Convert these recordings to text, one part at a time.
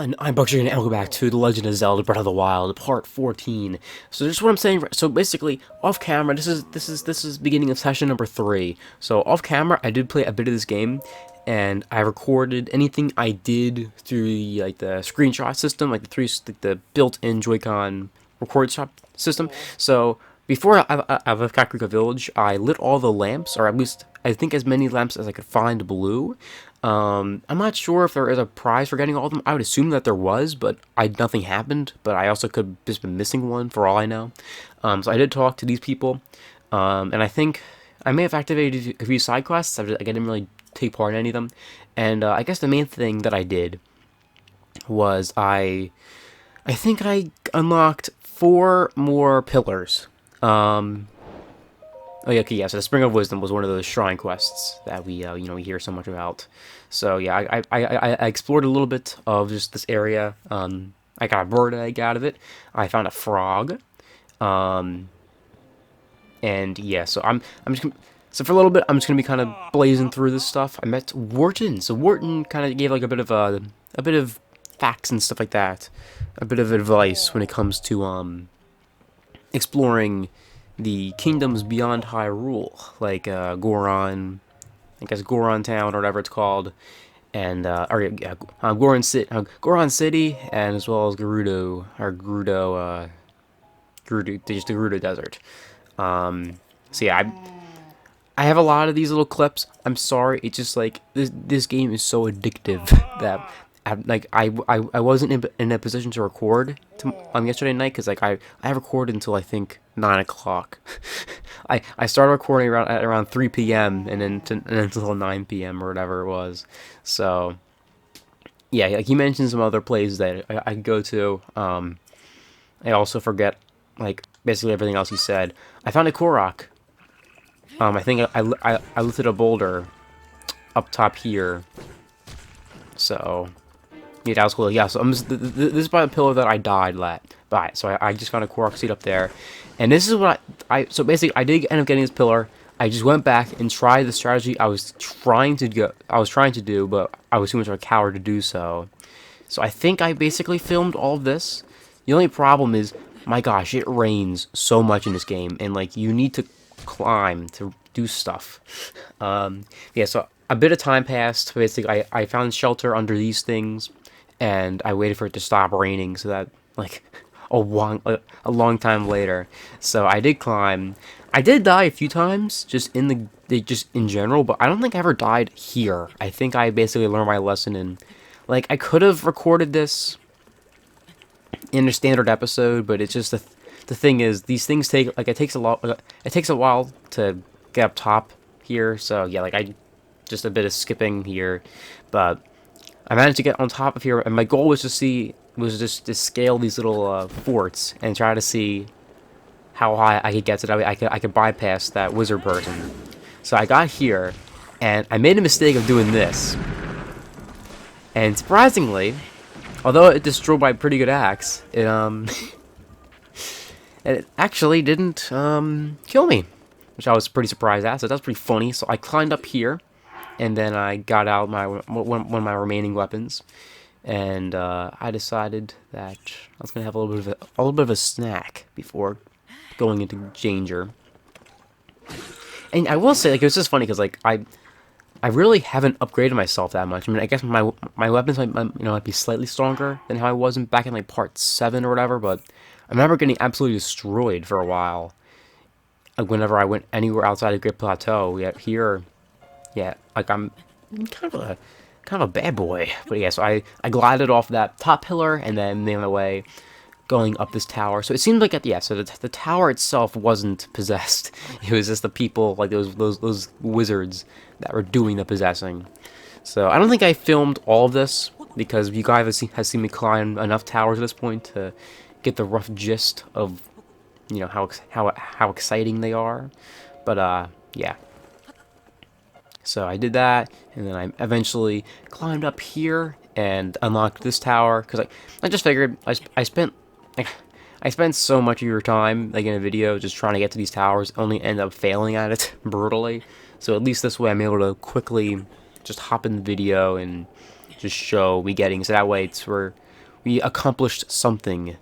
everyone, I'm Buckshot and welcome back to The Legend of Zelda Breath of the Wild, Part 14. So just what I'm saying, so basically, off camera, this is beginning of session number 3. So off camera, I did play a bit of this game, and I recorded anything I did through the screenshot system, the built-in Joy-Con record shot system. So before I left Kakariko Village, I lit all the lamps, or at least I think as many lamps as I could find blue. I'm not sure if there is a prize for getting all of them. I would assume that there was, but nothing happened. But I also could have just been missing one for all I know. So I did talk to these people, and I think I may have activated a few side quests. I didn't really take part in any of them. And I guess the main thing that I did was I think I unlocked 4 more pillars. Oh yeah, okay, yeah. So the Spring of Wisdom was one of those shrine quests that we hear so much about. So yeah, I explored a little bit of just this area. I got a bird egg out of it. I found a frog. Um, and yeah, so for a little bit, I'm just gonna be kind of blazing through this stuff. I met Wharton. So Wharton kind of gave like a bit of facts and stuff like that, a bit of advice when it comes to exploring the kingdoms beyond Hyrule, like Goron, I guess Goron Town or whatever it's called, and Goron City, and as well as just the Gerudo Desert. So yeah, I have a lot of these little clips. I'm sorry, it's just like this game is so addictive that I wasn't in a position to record yesterday night because I recorded until I think 9 o'clock. I started recording around 3 p.m. and then until 9 p.m. or whatever it was. So yeah, like he mentioned some other places that I could go to. I also forget like basically everything else he said. I found a Korok. I think I lifted a boulder up top here. So yeah, that was cool. Yeah, so this is by the pillar that I died by. So I just found a Korok seed up there, and this is what so basically I did end up getting this pillar. I just went back and tried the strategy I was trying to do, but I was too much of a coward to do so. So I think I basically filmed all of this. The only problem is, my gosh, it rains so much in this game, and like you need to climb to do stuff. Yeah, so a bit of time passed. Basically, I found shelter under these things, and I waited for it to stop raining, so that like a long time later. So I did climb. I did die a few times, just in general, but I don't think I ever died here. I think I basically learned my lesson, and like I could have recorded this in a standard episode, but it's just the thing is these things take like it takes a while to get up top here. So yeah, like I just a bit of skipping here, but I managed to get on top of here, and my goal was just to scale these little forts and try to see how high I could get, so that way I could bypass that wizard person. So I got here, and I made a mistake of doing this, and surprisingly, although it destroyed my pretty good axe, it actually didn't kill me, which I was pretty surprised at. So that's pretty funny. So I climbed up here, and then I got out one of my remaining weapons, and I decided that I was gonna have a little bit of a snack before going into danger. And I will say, like, it was just funny because like I really haven't upgraded myself that much. I mean, I guess my weapons might be slightly stronger than how I was back in like part 7 or whatever, but I remember getting absolutely destroyed for a while. Like whenever I went anywhere outside of Great Plateau, here. Yeah, like I'm kind of a bad boy. But yeah, so I glided off that top pillar and then made my way going up this tower. So it seemed like so the tower itself wasn't possessed. It was just the people, like those wizards that were doing the possessing. So I don't think I filmed all of this because you guys have seen me climb enough towers at this point to get the rough gist of how exciting they are. But yeah. So I did that, and then I eventually climbed up here and unlocked this tower, because I just figured I spent so much of your time like in a video just trying to get to these towers, only end up failing at it brutally. So at least this way I'm able to quickly just hop in the video and just show me getting, so that way it's we accomplished something.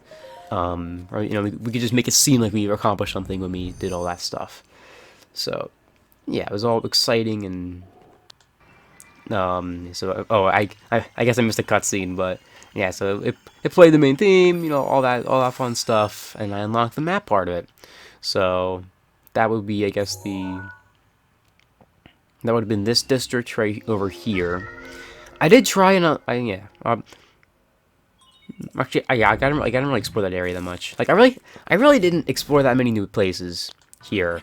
Or you know, we could just make it seem like we accomplished something when we did all that stuff. So yeah, it was all exciting and so oh I guess I missed a cutscene, but yeah, so it played the main theme, you know, all that fun stuff, and I unlocked the map part of it. So that would be, I guess, that would have been this district right over here. I did try and yeah. Actually, yeah, I didn't really explore that area that much. Like, I really didn't explore that many new places here.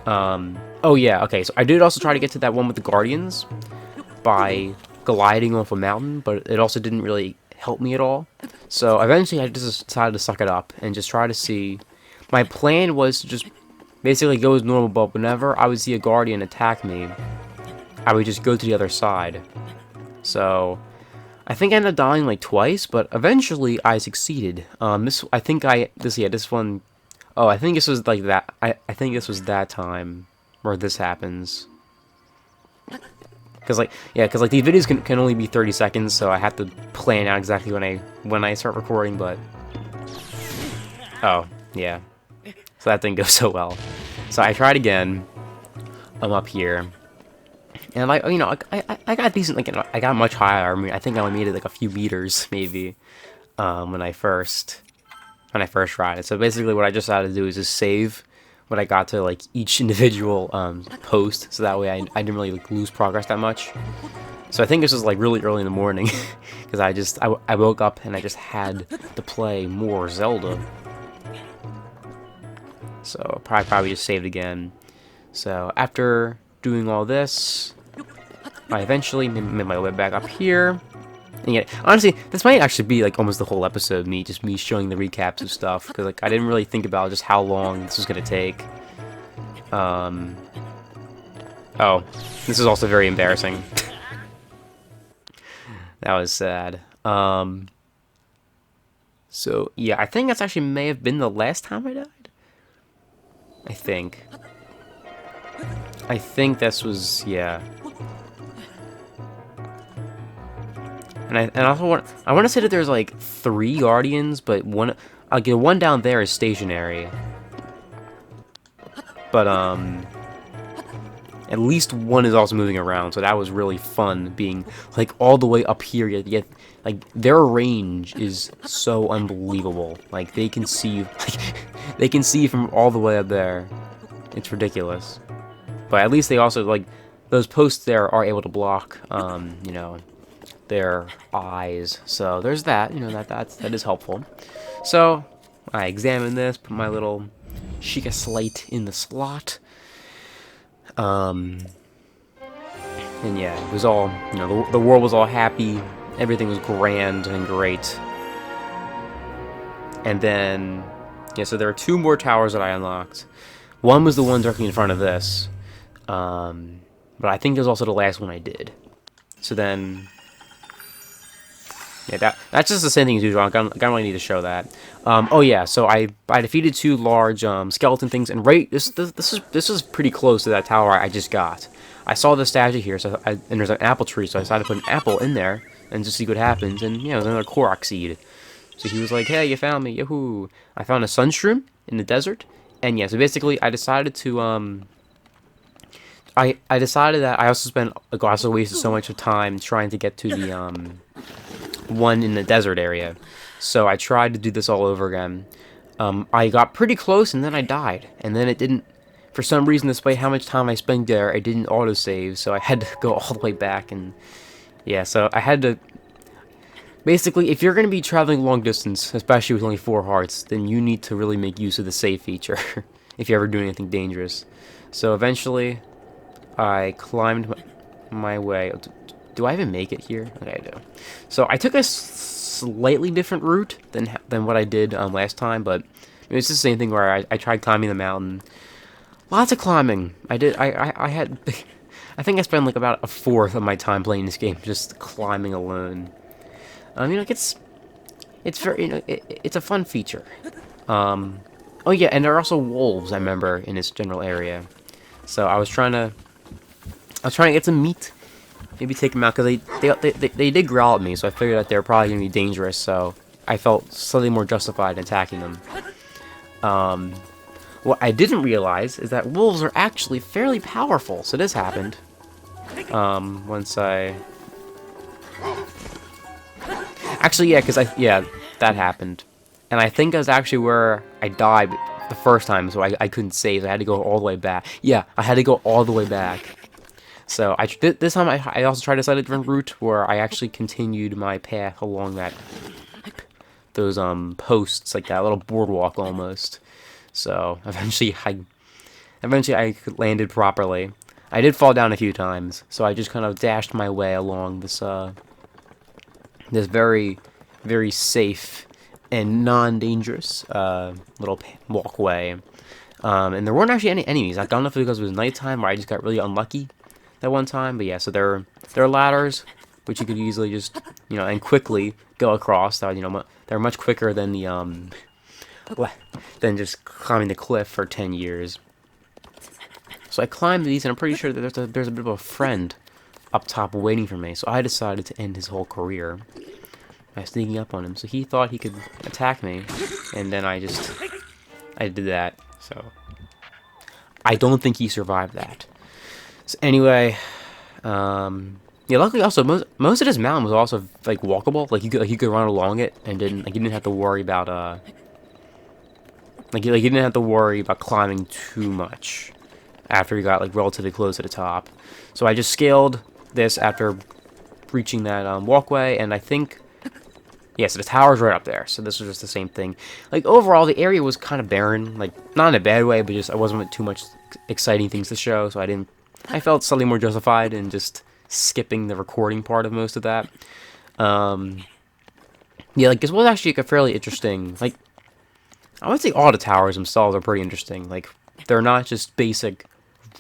Oh yeah, okay. So I did also try to get to that one with the Guardians by gliding off a mountain, but it also didn't really help me at all. So eventually, I just decided to suck it up and just try to see. My plan was to just basically go as normal, but whenever I would see a Guardian attack me, I would just go to the other side. So I think I ended up dying like twice, but eventually I succeeded. This one. Oh, I think this was like that. I think this was that time where this happens. Cause like these videos can only be 30 seconds, so I have to plan out exactly when I start recording. But oh yeah, so that didn't go so well. So I tried again. I'm up here. And like, you know, I got decent, like, you know, I got much higher. I mean, I think I only made it like a few meters, maybe, when I first tried it. So basically what I just had to do is just save when I got to, like, each individual, post, so that way I didn't really, like, lose progress that much. So I think this was, like, really early in the morning, because I woke up and I just had to play more Zelda. So I'll probably just saved again. So after doing all this, I eventually made my way back up here. And yet, honestly, this might actually be like almost the whole episode, me showing the recaps of stuff, because like I didn't really think about just how long this was gonna take. Oh, this is also very embarrassing. That was sad. So yeah, I think that's actually may have been the last time I died. I think this was, yeah. And I also want to say that there's like 3 Guardians, but one down there is stationary. But at least one is also moving around, so that was really fun being like all the way up here. Yet like their range is so unbelievable. Like they can see they can see from all the way up there. It's ridiculous. But at least they also, like, those posts there are able to block, you know, their eyes. So there's that, you know, that is helpful. So I examined this, put my little Sheikah slate in the slot. And yeah, it was all, you know, the world was all happy. Everything was grand and great. And then, yeah, so there are 2 more towers that I unlocked. One was the one directly in front of this. But I think it was also the last one I did. So then, yeah, that's just the same thing as usual. I don't really need to show that. Oh yeah, so I defeated 2 large skeleton things, and this is pretty close to that tower I just got. I saw the statue here, and there's an apple tree, so I decided to put an apple in there and just see what happens. And yeah, it was another Korok seed. So he was like, "Hey, you found me, yahoo!" I found a sunshroom in the desert, and yeah, so basically I decided to I decided that I also wasted so much of time trying to get to the one in the desert area. So I tried to do this all over again. I got pretty close and then I died. And then it didn't, for some reason, despite how much time I spent there, it didn't autosave. So I had to go all the way back. And yeah, so I had to, basically, if you're going to be traveling long distance, especially with only 4 hearts, then you need to really make use of the save feature if you're ever doing anything dangerous. So eventually I climbed my way. Do I even make it here? Okay, I do. So I took a slightly different route than what I did last time, but it's the same thing where I tried climbing the mountain. Lots of climbing. I had I think I spent like about 1/4 of my time playing this game just climbing alone. You know, it's very, you know, it's a fun feature. Oh yeah, and there are also wolves, I remember, in this general area. So I was trying to get some meat, maybe take them out, because they did growl at me, so I figured that they were probably gonna be dangerous. So I felt slightly more justified in attacking them. What I didn't realize is that wolves are actually fairly powerful. So this happened. Once I... Actually, yeah, yeah, that happened. And I think that's actually where I died the first time, so I couldn't save. I had to go all the way back. Yeah, I had to go all the way back. So this time I also tried to set a different route where I actually continued my path along those posts, like that little boardwalk almost. So eventually I landed properly. I did fall down a few times, so I just kind of dashed my way along this this very, very safe and non-dangerous little walkway. And there weren't actually any enemies. I don't know if it was because it was nighttime or I just got really unlucky that one time. But yeah, so there are ladders which you could easily just, and quickly go across. That, they're much quicker than the than just climbing the cliff for 10 years. So I climbed these, and I'm pretty sure that there's a bit of a friend up top waiting for me. So I decided to end his whole career by sneaking up on him. So he thought he could attack me, and then I did that. So I don't think he survived that. So anyway, yeah. Luckily, also most of this mountain was also like walkable. Like you could run along it, and you didn't have to worry about you didn't have to worry about climbing too much after you got like relatively close to the top. So I just scaled this after reaching that walkway, and I think, yeah, so the tower's right up there. So this was just the same thing. Like overall, the area was kind of barren, like not in a bad way, but just I wasn't with too much exciting things to show, so I felt slightly more justified in just skipping the recording part of most of that. Yeah, like this was actually like a fairly interesting, like, I would say all the towers themselves are pretty interesting. Like they're not just basic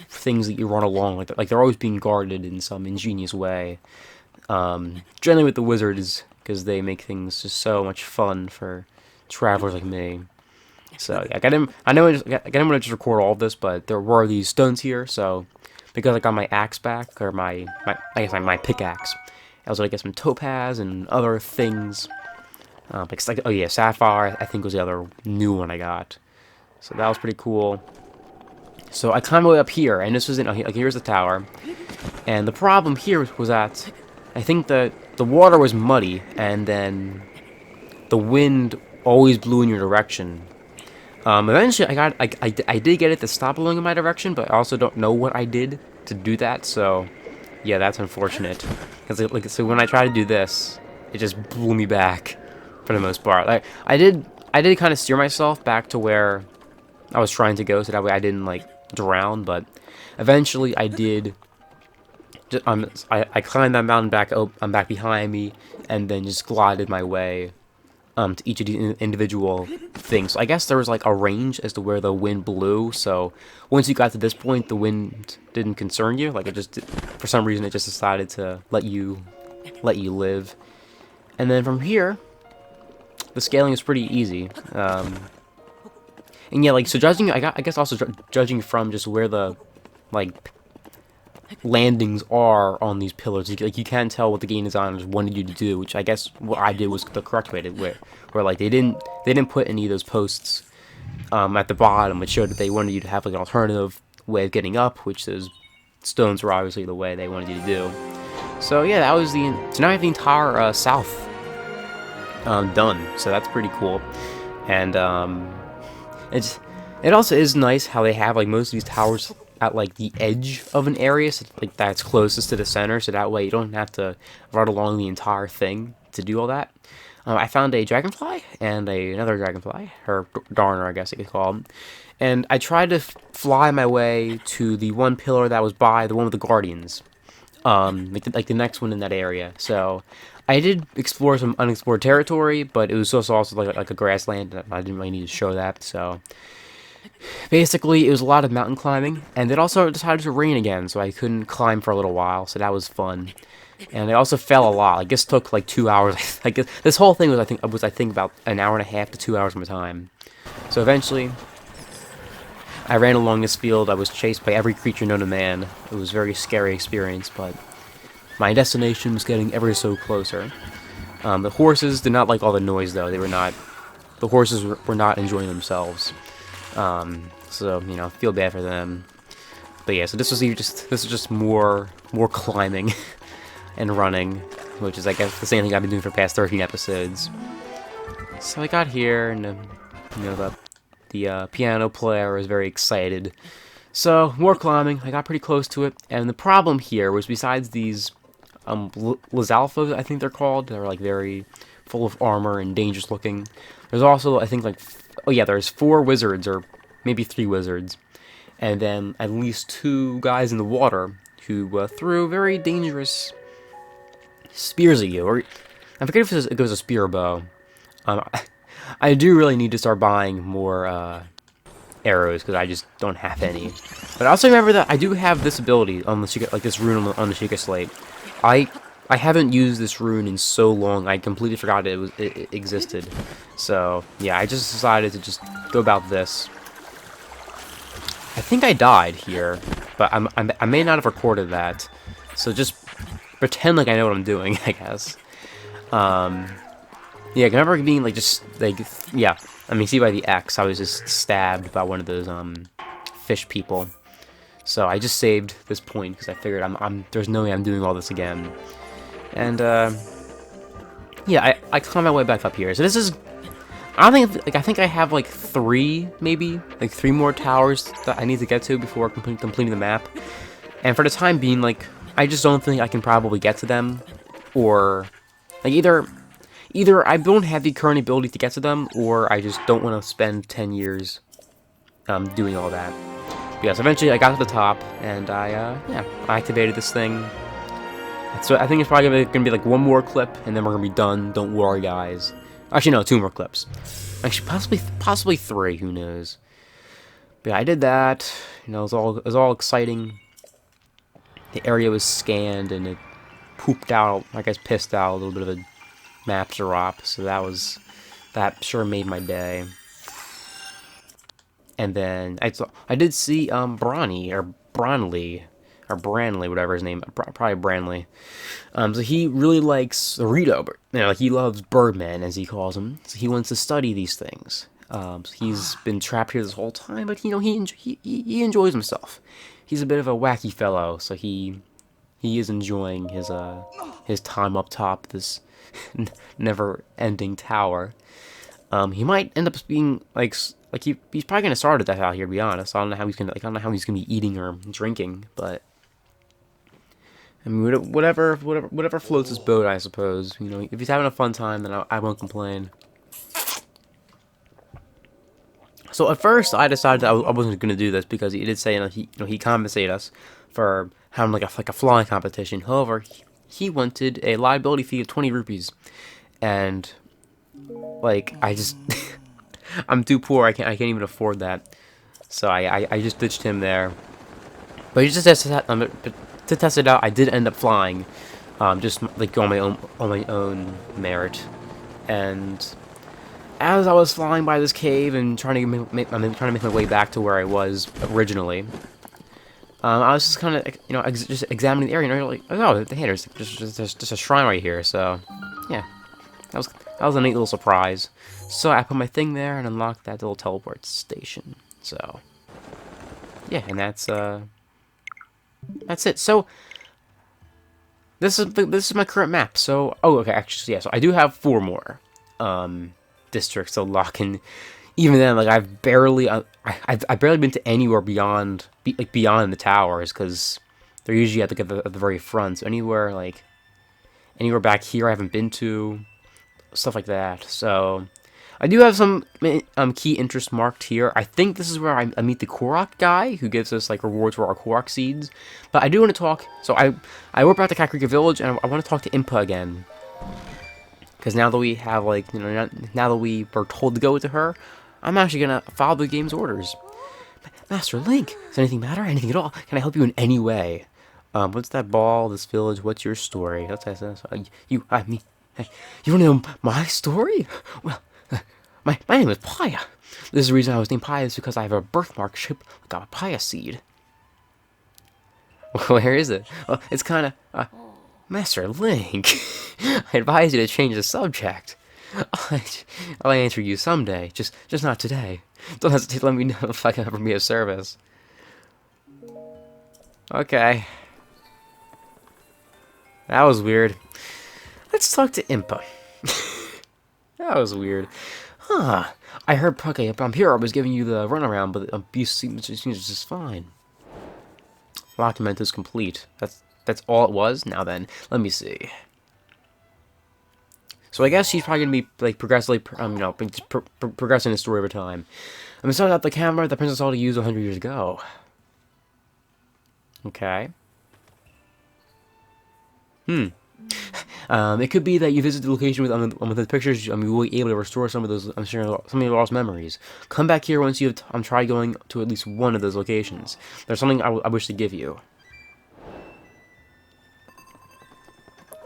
things that you run along, like they're always being guarded in some ingenious way. Generally with the wizards, because they make things just so much fun for travelers like me. So yeah, I didn't want to just record all of this, but there were these stones here. So because I got my axe back, or my pickaxe, I was able to get some topaz and other things. Like, oh yeah, sapphire I think was the other new one I got. So that was pretty cool. So I climbed my way up here, and this was here's the tower. And the problem here was that I think the water was muddy, and then the wind always blew in your direction. Eventually I did get it to stop blowing in my direction, but I also don't know what I did to do that. So yeah, that's unfortunate. Because so when I tried to do this, it just blew me back for the most part. Like I did kind of steer myself back to where I was trying to go, so that way I didn't like drown. But eventually I did. I climbed that mountain back back behind me, and then just glided my way to each of the individual things. So I guess there was like a range as to where the wind blew. So once you got to this point, the wind didn't concern you. Like it just, for some reason, it just decided to let you live. And then from here, the scaling is pretty easy. And yeah, like so judging, I guess also judging from just where the like landings are on these pillars, like you can tell what the game designers wanted you to do, which I guess what I did was the correct way to where like they didn't put any of those posts at the bottom, which showed that they wanted you to have like an alternative way of getting up, which those stones were obviously the way they wanted you to do. So yeah, that was so now I have the entire south done, so that's pretty cool. And it also is nice how they have like most of these towers at like the edge of an area, so like that's closest to the center, so that way you don't have to run along the entire thing to do all that. I found a dragonfly and another dragonfly, or darner I guess you could call them, and I tried to fly my way to the one pillar that was by the one with the guardians, like the next one in that area. So I did explore some unexplored territory, but it was also like a grassland, and I didn't really need to show that. So basically, it was a lot of mountain climbing, and it also decided to rain again, so I couldn't climb for a little while, so that was fun. And I also fell a lot. Like, this took like 2 hours. Like, this whole thing was, I think, about an hour and a half to 2 hours of my time. So eventually, I ran along this field. I was chased by every creature known to man. It was a very scary experience, but my destination was getting ever so closer. The horses did not like all the noise, though. The horses were not enjoying themselves. So, you know, feel bad for them. But yeah, so this is just more climbing and running, which is, I guess, the same thing I've been doing for the past 13 episodes. So I got here, and you know, the piano player was very excited. So more climbing. I got pretty close to it, and the problem here was, besides these Lizalfas, I think they're called. They're like very full of armor and dangerous looking. There's also, I think, like, oh yeah, there's 4 wizards, or maybe 3 wizards, and then at least 2 guys in the water who threw very dangerous spears at you. Or I forget if it was a spear or bow. I do really need to start buying more arrows, because I just don't have any. But I also remember that I do have this ability on the Sheikah, like this rune on the Sheikah Slate. I haven't used this rune in so long, I completely forgot it existed. So yeah, I just decided to just go about this. I think I died here, but I may not have recorded that. So just pretend like I know what I'm doing, I guess. Yeah, I remember being like, just like, yeah. I mean, see by the X, I was just stabbed by one of those fish people. So I just saved this point because I figured there's no way I'm doing all this again. And yeah, I climbed my way back up here. So this is, I don't think, like, I think I have like 3 more towers that I need to get to before completing the map. And for the time being, like, I just don't think I can probably get to them, or like either I don't have the current ability to get to them, or I just don't want to spend 10 years doing all that. But yes, eventually I got to the top, and I activated this thing. So I think it's probably going to be like 1 more clip, and then we're going to be done. Don't worry, guys. Actually, no, 2 more clips. Actually, possibly 3, who knows. But yeah, I did that. You know, it was all exciting. The area was scanned, and it pooped out, I guess pissed out a little bit of a map drop, so that sure made my day. And then I did see Bronny or Bronley or Branley, whatever his name, probably Branley. So he really likes Dorito, you know, like he loves Birdman, as he calls him. So he wants to study these things. So he's been trapped here this whole time, but you know, he enjoys himself. He's a bit of a wacky fellow, so he is enjoying his time up top this never-ending tower. He might end up being like he's probably gonna start at that out here. To be honest, I don't know how he's gonna be eating or drinking, but I mean, whatever floats his boat, I suppose. You know, if he's having a fun time, then I won't complain. So at first, I decided that I wasn't gonna do this because he did say, you know, he compensated us for having like a flying competition. However, he wanted a liability fee of 20 rupees, and like I just I'm too poor. I can't even afford that. So I just ditched him there. But he just to test it out, I did end up flying, just like on my own merit. And as I was flying by this cave and trying to make my way back to where I was originally, I was just kind of, you know, just examining the area, and I was like, oh, hey, there's just a shrine right here. So yeah, that was a neat little surprise. So I put my thing there and unlocked that little teleport station. So yeah, and that's it. So this is my current map. So okay, actually, yeah. So I do have 4 more districts to lock in. Even then, like I've barely been to anywhere beyond the towers, because they're usually at the very front. So anywhere back here I haven't been to, stuff like that. So I do have some key interest marked here. I think this is where I meet the Korok guy, who gives us like rewards for our Korok seeds. But I do want to talk. So I went back to Kakarika Village, and I want to talk to Impa again, because now that we have, like, you know, now that we were told to go to her, I'm actually gonna follow the game's orders. Master Link, does anything matter? Anything at all? Can I help you in any way? What's that ball? This village? What's your story? That's what I said. You want to know my story? Well, my name is Paya. This is the reason I was named Paya, is because I have a birthmark shaped like a papaya seed. Where is it? Well, it's kind of Master Link. I advise you to change the subject. I'll answer you someday, just not today. Don't hesitate to let me know if I can ever be of service. Okay. That was weird. Let's talk to Impa. That was weird. Huh. I heard, okay, I'm here, I was giving you the runaround, but abuse seems just fine. Document is complete. That's all it was? Now then, let me see. So I guess she's probably gonna be like progressively, progressing the story over time. I'm starting out the camera the princess ought to use 100 years ago. Okay. It could be that you visit the location with the pictures. You will be able to restore some of those. I'm sure some of your lost memories. Come back here once you have tried going to at least one of those locations. There's something I wish to give you.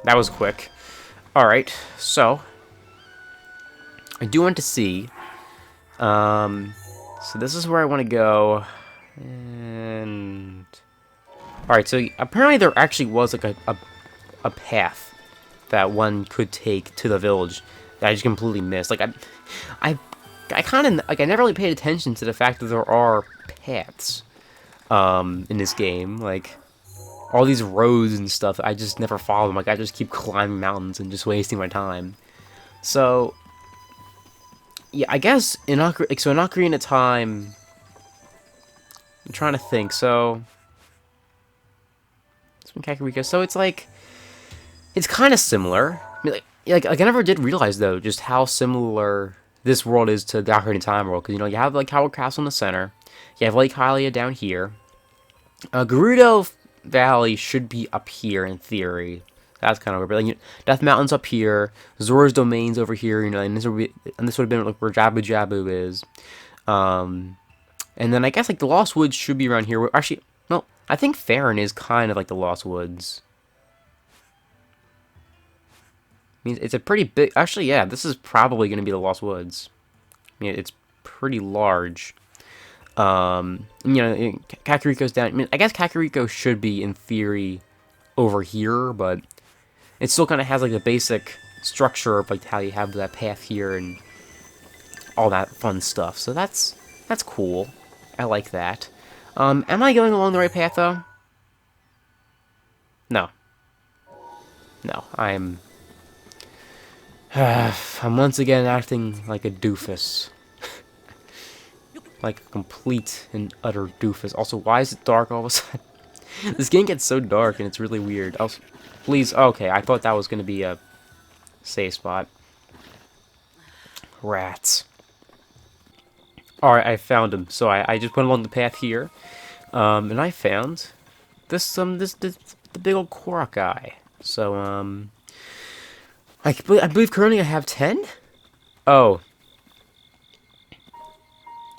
That was quick. All right, so I do want to see. So this is where I want to go, and all right. So apparently there actually was like a path that one could take to the village that I just completely missed. Like I kind of like I never really paid attention to the fact that there are paths in this game. Like all these roads and stuff, I just never follow them. Like I just keep climbing mountains and just wasting my time. So yeah, I guess in Ocarina of Time, I'm trying to think. So it's been Kakariko. So it's like it's kind of similar. I mean, like I never did realize though just how similar this world is to the Ocarina of Time world. Because you have like Howard Castle in the center, you have Lake Hylia down here. Gerudo Valley should be up here in theory. That's kind of weird. But like, Death Mountain's up here. Zora's Domain's over here. And this would have been like where Jabu Jabu is. And then I guess like the Lost Woods should be around here. Actually, no, I think Farron is kind of like the Lost Woods. I mean, it's a pretty big. Actually, yeah, this is probably going to be the Lost Woods. I mean, it's pretty large. Kakariko's down. I mean, I guess Kakariko should be in theory over here, but it still kind of has like the basic structure of like how you have that path here and all that fun stuff. So that's cool. I like that. Am I going along the right path though? No. No, I'm once again acting like a doofus. Like a complete and utter doofus. Also, why is it dark all of a sudden? This game gets so dark and it's really weird. Also, please, okay, I thought that was going to be a safe spot. Rats. Alright, I found him. So I just went along the path here. And I found the big old Korok guy. So, I believe currently I have 10? Oh.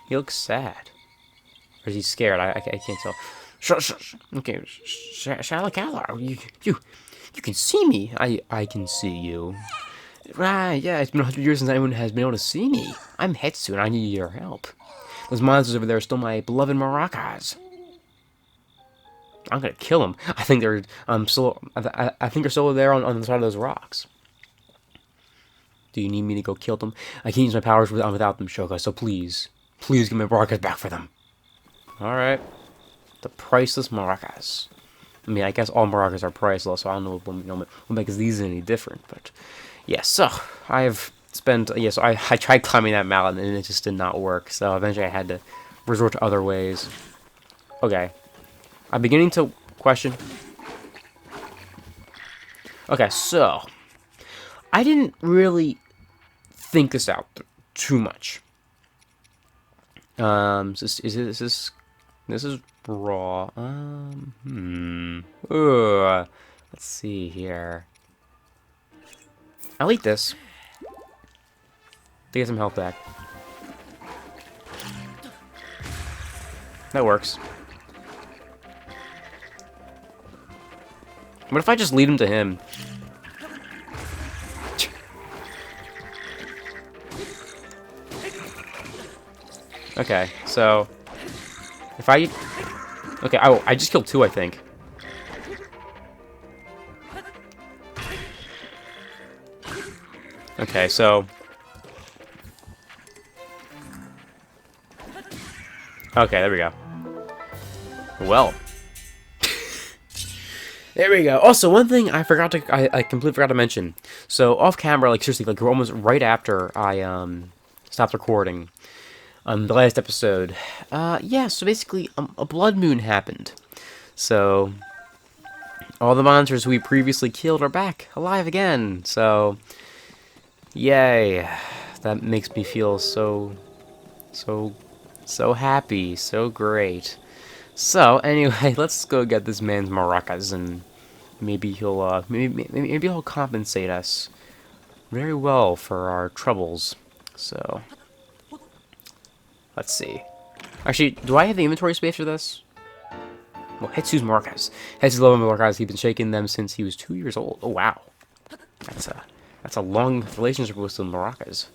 He looks sad. Or is he scared? I can't tell. Shh. Okay, Shalakala, you can see me. I can see you. Right, yeah, it's been 100 years since anyone has been able to see me. I'm Hetsu and I need your help. Those monsters over there are still my beloved Maracas. I'm gonna kill them. I think they're I think they're still there on the side of those rocks. Do you need me to go kill them? I can't use my powers without them, Shoka, so please give my Maracas back for them. Alright. The priceless Maracas. I mean, I guess all Maracas are priceless, so I don't know what makes these any different, but yeah, so I've spent, so I tried climbing that mountain and it just did not work, so eventually I had to resort to other ways. Okay. I'm beginning to question. Okay, so I didn't really think this out too much. This is raw. Let's see here. I'll eat this to get some health back. That works. What if I just lead him to him? Okay, so if I... Okay, I just killed 2, I think. Okay, so... Okay, there we go. Well. There we go. Also, one thing I forgot to... I completely forgot to mention. So, off camera, like, seriously, like, almost right after I, stopped recording, the last episode, yeah, so basically, a blood moon happened. So, all the monsters we previously killed are back, alive again. So, yay. That makes me feel so happy, so great. So, anyway, let's go get this man's maracas, and maybe he'll, maybe he'll compensate us very well for our troubles. So, let's see. Actually, do I have the inventory space for this? Well, Hetsu's maracas. Hetsu's love maracas. He's been shaking them since he was 2 years old. Oh wow, that's a long relationship with some maracas.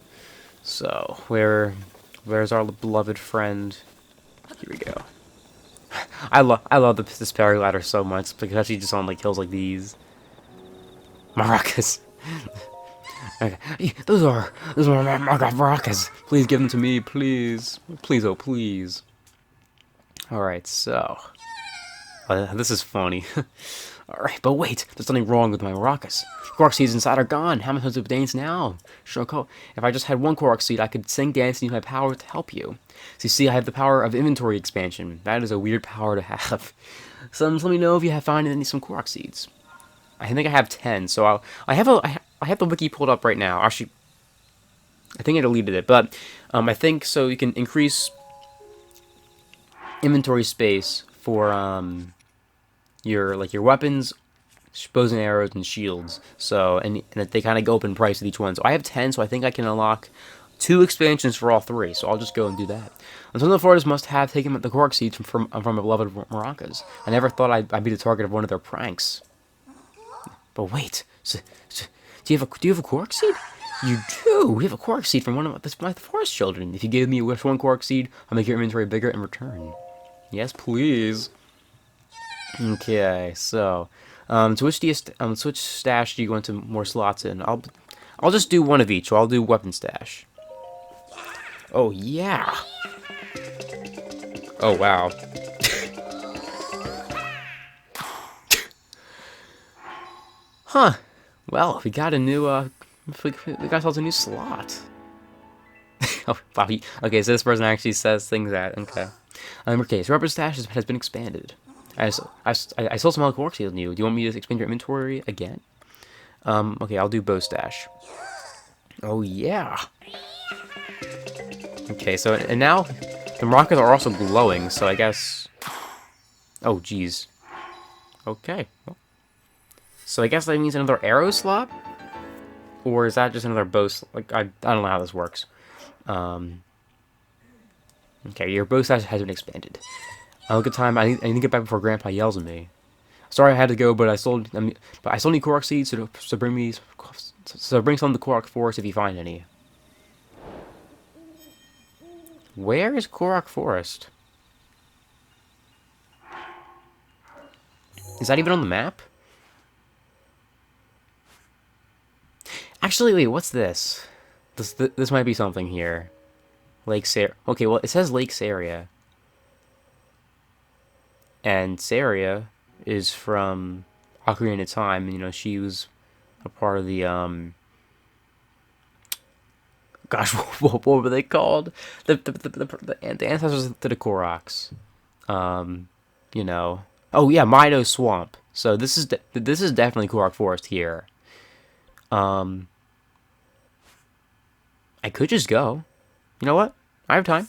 So, where's our beloved friend? Here we go. I love this parry ladder so much because she just on like hills like these. Maracas. Okay. Those are maracas. Please give them to me, please, please, oh please. All right, so this is funny. All right, but wait, there's something wrong with my maracas. Korok seeds inside are gone. How am I supposed to dance now? Shoko, if I just had one Korok seed, I could sing, dance, and use my power to help you. So you see, I have the power of inventory expansion. That is a weird power to have. So let me know if you have found some Korok seeds. I think I have 10, so I have the wiki pulled up right now. Actually, I think I deleted it, but I think so you can increase inventory space for your weapons, bows and arrows, and shields. So and they kind of go up in price with each one. So I have 10, so I think I can unlock 2 expansions for all 3. So I'll just go and do that. And some of the forest must have taken the Korok seeds from my beloved maracas. I never thought I'd be the target of one of their pranks. But wait, so do you have a Korok seed? You do. We have a Korok seed from one of my forest children. If you give me one Korok seed, I'll make your inventory bigger in return. Yes, please. Okay, so to which stash do you want to more slots in? I'll just do one of each. So I'll do weapon stash. Oh yeah. Oh wow. Huh. Well, we got a new we got ourselves a new slot. Oh, wow. Okay, so this person actually says things that okay. Okay, so weapon stash has been expanded. I saw some other Korok seeds new. Do you want me to expand your inventory again? Okay, I'll do bow stash. Oh yeah. Okay, so and now the maracas are also glowing, so I guess. Oh geez. Okay. Well, so I guess that means another arrow slot, or is that just another bow? Like I don't know how this works. Okay, your bow stash has been expanded. Look at time. I need to get back before Grandpa yells at me. Sorry I had to go, but I still need Korok seeds, so bring some of the Korok Forest if you find any. Where is Korok Forest? Is that even on the map? Actually, wait, what's this? This might be something here. Lake Saria. Okay, well, it says Lake Saria. And Saria is from Ocarina of Time. You know, she was a part of the, gosh, what were they called? The ancestors to the Koroks. You know. Oh, yeah, Mido Swamp. So this is definitely Korok Forest here. I could just go. You know what? I have time.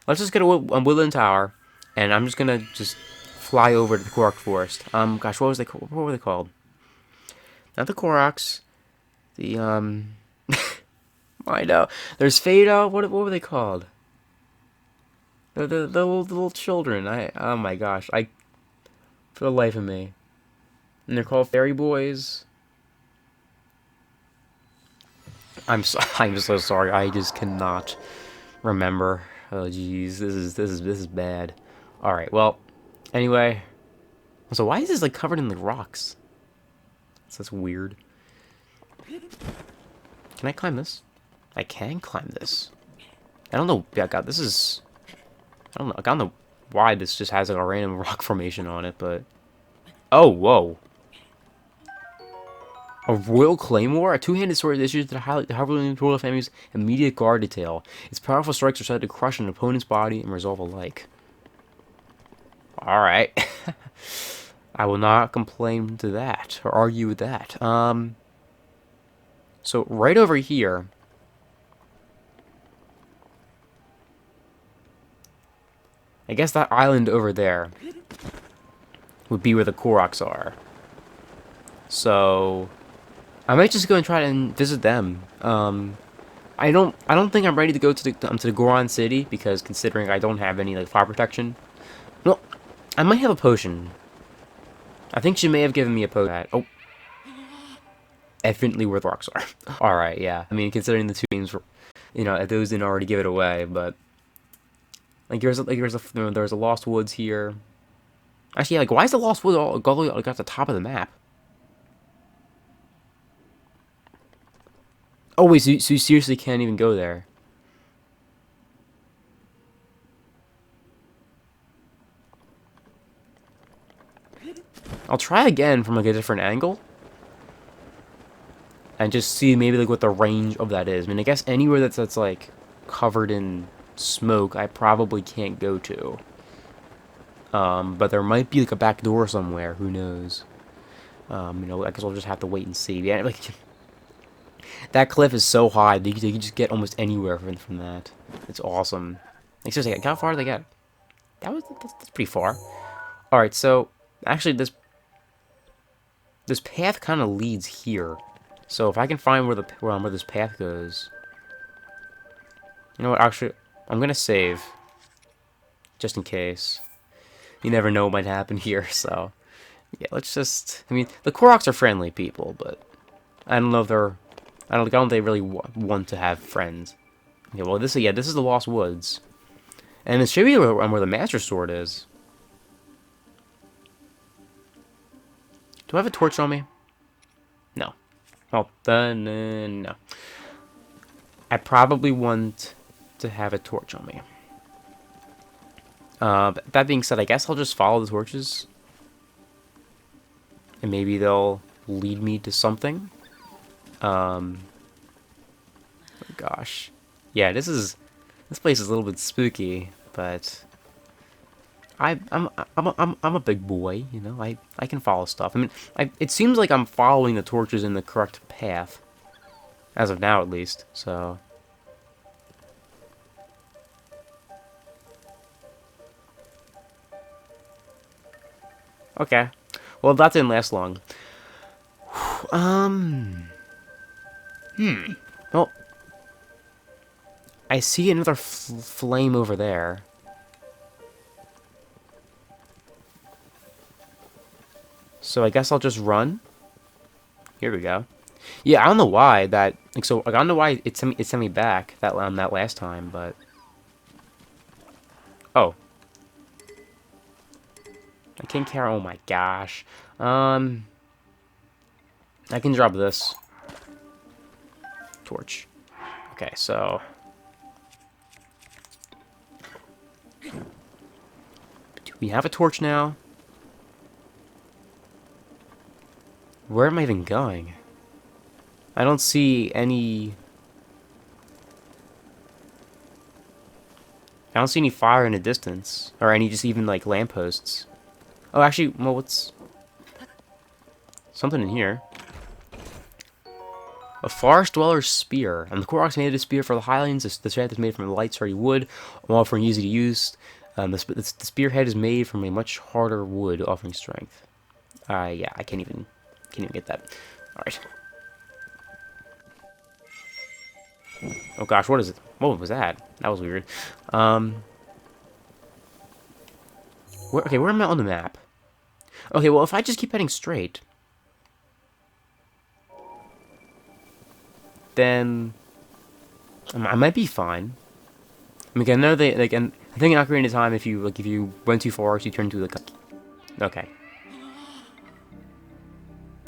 Let's just get a Woodland Tower, and I'm just gonna fly over to the Korok Forest. Gosh, what were they called? Not the Koroks. The I know. There's Fado. What were they called? The little children. Oh my gosh. For the life of me. And they're called Fairy Boys. I'm so sorry. I just cannot remember. Oh jeez, this is bad. All right. Well, anyway. So why is this like covered in the rocks? That's weird. can I climb this? I can climb this. I don't know. Yeah, God, this is... I don't know. I don't know why this just has like a random rock formation on it, but... Oh, whoa. A royal claymore? A two-handed sword that issues to highlight the heavily royal family's immediate guard detail. Its powerful strikes are said to crush an opponent's body and resolve alike. Alright. I will not complain to that, or argue with that. So, right over here... I guess that island over there would be where the Koroks are. So... I might just go and try and visit them. I don't think I'm ready to go to the Goron City because considering I don't have any like fire protection. Well, I might have a potion. I think she may have given me a potion. Oh, evidently where the rocks are. All right, yeah. I mean, considering the two games were, you know, those didn't already give it away, but like there's a Lost Woods here. Actually, yeah, like why is the Lost Woods all like at the top of the map? Oh wait, so you seriously can't even go there? I'll try again from like a different angle. And just see maybe like what the range of that is. I mean, I guess anywhere that's like covered in smoke, I probably can't go to. But there might be like a back door somewhere. Who knows? You know, I guess we'll just have to wait and see. Yeah, like that cliff is so high that you can just get almost anywhere from that. It's awesome. Like seriously, how far did they get? That's pretty far. All right, so actually this path kind of leads here. So if I can find where this path goes, you know what? Actually, I'm gonna save just in case. You never know what might happen here. So yeah, let's just. I mean, the Koroks are friendly people, but I don't know if they're. I don't think they really want to have friends. Okay, well this is the Lost Woods, and it should be where the Master Sword is. Do I have a torch on me? No. Well, then, no. I probably want to have a torch on me. That being said, I guess I'll just follow the torches. And maybe they'll lead me to something. Oh gosh. Yeah, this place is a little bit spooky, but... I'm a big boy, you know. I can follow stuff. I mean, it seems like I'm following the torches in the correct path, as of now at least. So, okay. Well, that didn't last long. Well, I see another flame over there. So I guess I'll just run. Here we go. Yeah, I don't know why that. Like, so I don't know why it sent me back that last time, but oh, I can't carry. Oh my gosh. I can drop this torch. Okay, so do we have a torch now? Where am I even going? I don't see any... I don't see any fire in the distance. Or any just even, like, lampposts. Oh, actually, well, what's... something in here. A forest dweller's spear. And the Koroks made a spear for the Highlands. The shaft is made from light, sturdy wood, offering easy to use. The spearhead is made from a much harder wood, offering strength. Yeah, I can't even get that. Alright. Oh gosh, what is it? What was that? That was weird. Where am I on the map? Okay, well, if I just keep heading straight, then I might be fine. I mean, I know they like, and I think in Ocarina of Time, if you went too far, you turn into like a, okay,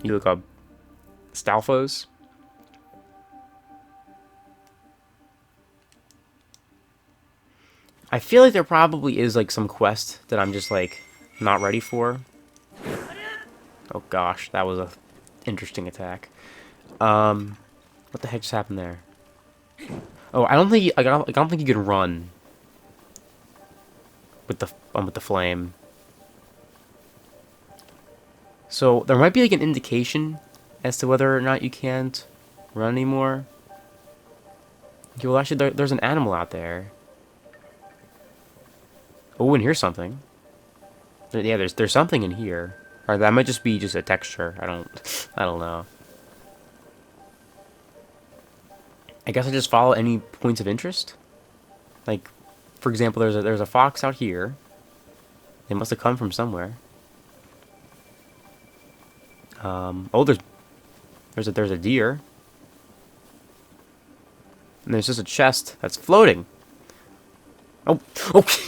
you look up Stalfos. I feel like there probably is, like, some quest that I'm just, like, not ready for. Oh, gosh. That was a interesting attack. What the heck just happened there? Oh, I don't think I don't think you can run with the flame. So there might be like an indication as to whether or not you can't run anymore. Okay, well, actually, there's an animal out there. Oh, and here's something. Yeah, there's something in here. Or that might just be just a texture. I don't know. I guess I just follow any points of interest. Like, for example, there's a fox out here. They must have come from somewhere. Oh, there's a deer. And there's just a chest that's floating. Oh, okay.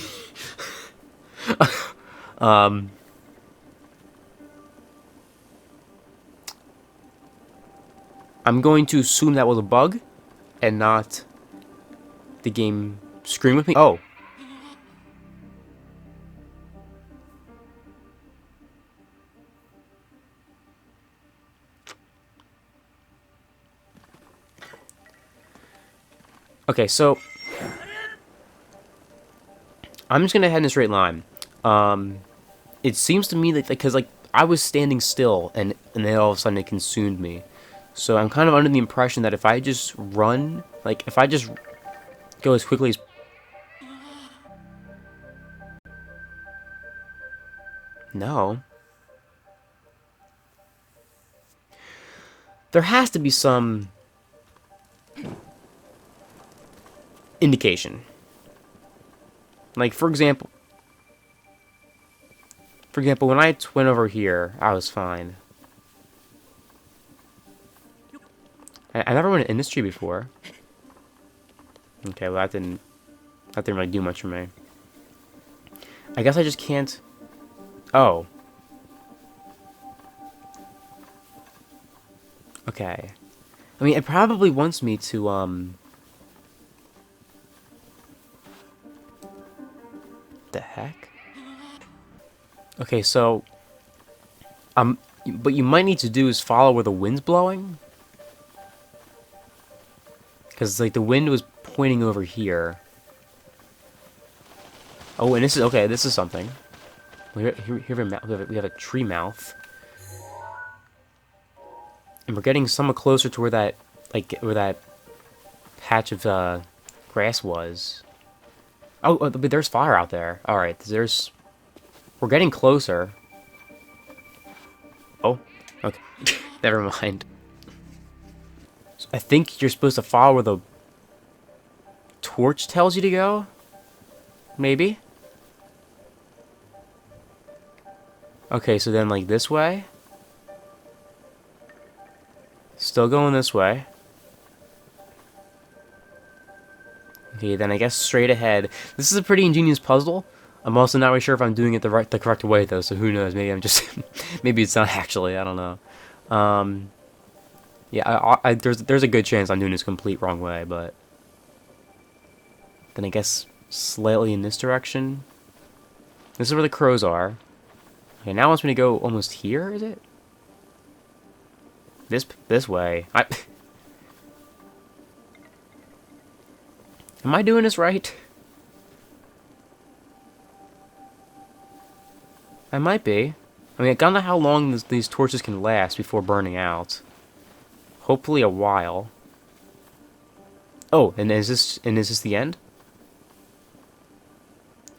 um, I'm going to assume that was a bug, and not the game screwing with me. Oh. Okay, so I'm just gonna head in a straight line. It seems to me that because like I was standing still and then all of a sudden it consumed me. So I'm kind of under the impression that if I just run, like if I just go as quickly as no, there has to be some indication. Like for example, when I went over here, I was fine. I never went in this tree before. Okay, well that didn't really do much for me. I guess I just can't. Oh. Okay. I mean, it probably wants me to the heck? Okay, so what you might need to do is follow where the wind's blowing. Because, like, the wind was pointing over here. Oh, and this is... Okay, this is something. We have a tree mouth. And we're getting somewhat closer to where that... Like, where that patch of, grass was. Oh, but there's fire out there. Alright, there's... We're getting closer. Oh, okay. Never mind. So I think you're supposed to follow where the torch tells you to go? Maybe? Okay, so then, like, this way? Still going this way. Okay, then I guess straight ahead. This is a pretty ingenious puzzle. I'm also not really sure if I'm doing it the correct way, though, so who knows? Maybe I'm just... maybe it's not actually, I don't know. Yeah, there's a good chance I'm doing this complete wrong way, but... Then I guess slightly in this direction. This is where the crows are. Okay, now it wants me to go almost here, is it? This way. Am I doing this right? I might be. I mean, I don't know how long these torches can last before burning out. Hopefully a while. Oh, and is this the end?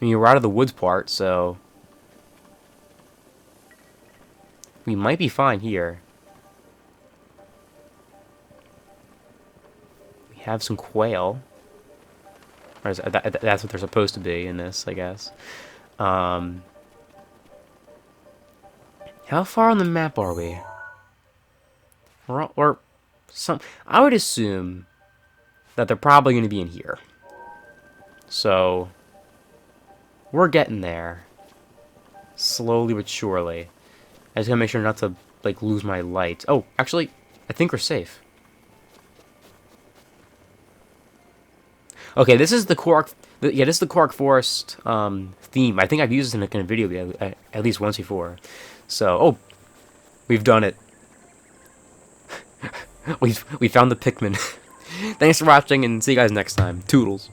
I mean, we're out of the woods part, so... We might be fine here. We have some quail. Or that's what they're supposed to be in this, I guess. How far on the map are we? I would assume that they're probably going to be in here. So, we're getting there. Slowly but surely. I just gotta make sure not to, like, lose my light. Oh, actually, I think we're safe. Okay, this is the Korok. Yeah, this is the Korok Forest theme. I think I've used it in a video at least once before. So, oh, we've done it. We found the Pikmin. Thanks for watching, and see you guys next time. Toodles.